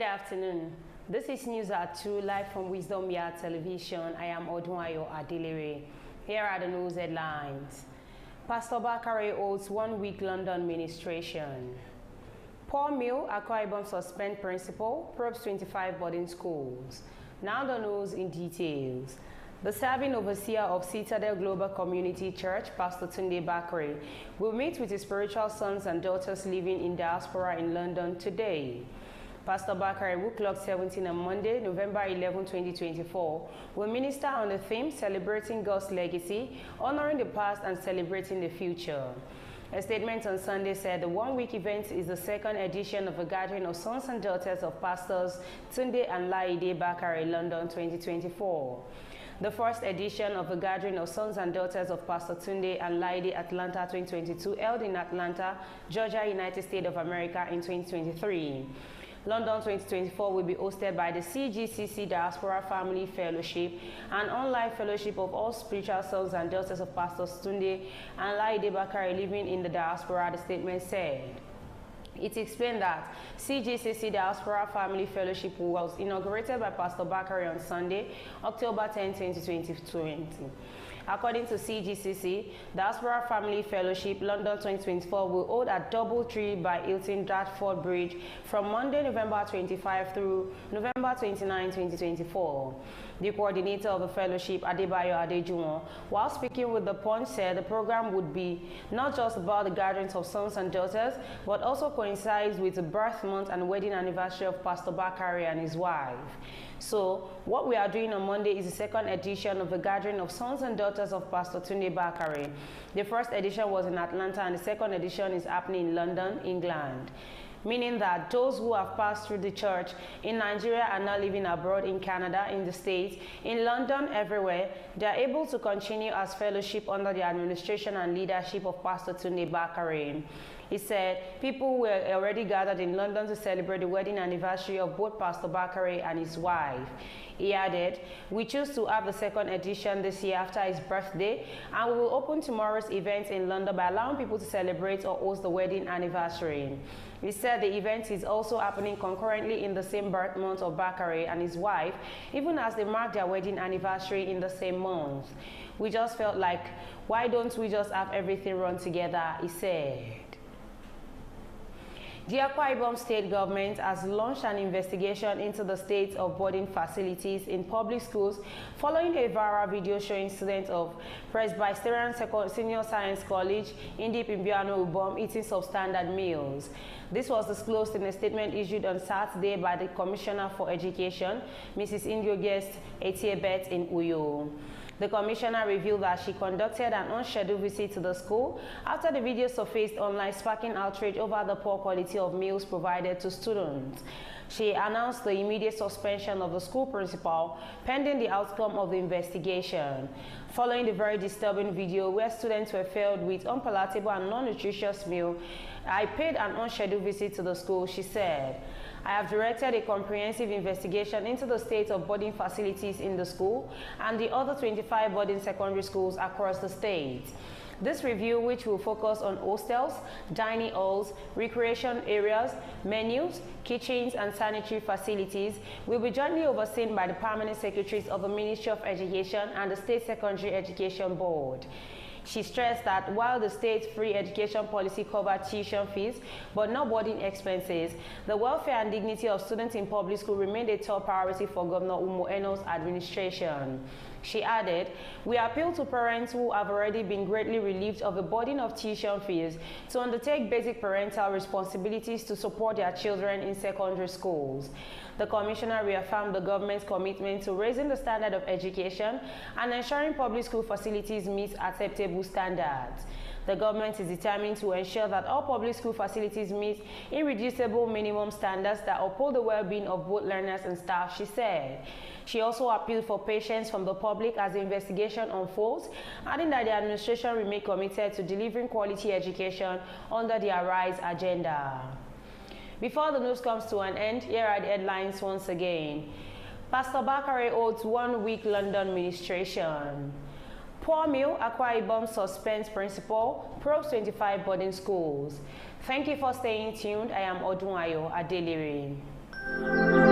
Good afternoon. This is News at 2, live from Wisdom Yard Television. I am Odunayo Adelere. Here are the news headlines. Pastor Bakare holds 1 week London ministration. Poor meal, Akwa Ibom suspend principal, probes 25 boarding schools. Now the news in details. The serving overseer of Citadel Global Community Church, Pastor Tunde Bakare, will meet with his spiritual sons and daughters living in diaspora in London today. Pastor Bakare, who clocked 17 on Monday, November 11, 2024, will minister on the theme Celebrating God's Legacy, Honoring the Past and Celebrating the Future. A statement on Sunday said the 1 week event is the second edition of a gathering of sons and daughters of pastors Tunde and Laide Bakare, London 2024. The first edition of the gathering of sons and daughters of Pastor Tunde and Laide Atlanta 2022 held in Atlanta, Georgia, United States of America in 2023. London 2024 will be hosted by the CGCC Diaspora Family Fellowship, an online fellowship of all spiritual sons and daughters of Pastors Tunde and Laide Bakare living in the diaspora, the statement said. It explained that CGCC Diaspora Family Fellowship was inaugurated by Pastor Bakare on Sunday, October 10, 2020. According to CGCC, Diaspora Family Fellowship London 2024 will hold at Doubletree by Hilton Dartford Bridge from Monday, November 25 through November 29, 2024. The coordinator of the fellowship, Adebayo Adejuwon, while speaking with The Punch, said the program would be not just about the gatherings of sons and daughters, but also coincides with the birth month and wedding anniversary of Pastor Bakare and his wife. So, what we are doing on Monday is the second edition of the gathering of sons and daughters of Pastor Tunde Bakare. The first edition was in Atlanta and the second edition is happening in London, England. Meaning that those who have passed through the church in Nigeria are now living abroad in Canada, in the States, in London, everywhere, they are able to continue as fellowship under the administration and leadership of Pastor Tunde Bakare. He said people were already gathered in London to celebrate the wedding anniversary of both Pastor Bakare and his wife. He added, "We choose to have the second edition this year after his birthday, and we will open tomorrow's event in London by allowing people to celebrate or host the wedding anniversary." He said the event is also happening concurrently in the same birth month of Bakare and his wife, even as they mark their wedding anniversary in the same month. "We just felt like, why don't we just have everything run together?" he said. The Akwa Ibom state government has launched an investigation into the state of boarding facilities in public schools following a viral video showing students of Presbyterian Senior Science College in Imbiano Ubom eating substandard meals. This was disclosed in a statement issued on Saturday by the Commissioner for Education, Mrs. Indioguest Etiebet in Uyo. The commissioner revealed that she conducted an unscheduled visit to the school after the video surfaced online, sparking outrage over the poor quality of meals provided to students. She announced the immediate suspension of the school principal pending the outcome of the investigation. Following the very disturbing video where students were fed with unpalatable and non-nutritious meal, I paid an unscheduled visit to the school, she said. "I have directed a comprehensive investigation into the state of boarding facilities in the school and the other 25 boarding secondary schools across the state. This review, which will focus on hostels, dining halls, recreation areas, menus, kitchens, and sanitary facilities, will be jointly overseen by the permanent secretaries of the Ministry of Education and the State Secondary Education Board." She stressed that while the state's free education policy covered tuition fees but not boarding expenses, the welfare and dignity of students in public school remained a top priority for Governor Umo Eno's administration. She added, "We appeal to parents who have already been greatly relieved of the burden of tuition fees to undertake basic parental responsibilities to support their children in secondary schools." The commissioner reaffirmed the government's commitment to raising the standard of education and ensuring public school facilities meet acceptable standards. The government is determined to ensure that all public school facilities meet irreducible minimum standards that uphold the well-being of both learners and staff, she said. She also appealed for patience from the public as the investigation unfolds, adding that the administration remains committed to delivering quality education under the Arise agenda. Before the news comes to an end, here are the headlines once again. Pastor Bakare holds 1 week London ministration. Poor meal, Akwa Ibom suspends principal, probes 25 boarding schools. Thank you for staying tuned. I am Odunayo Adelere. you.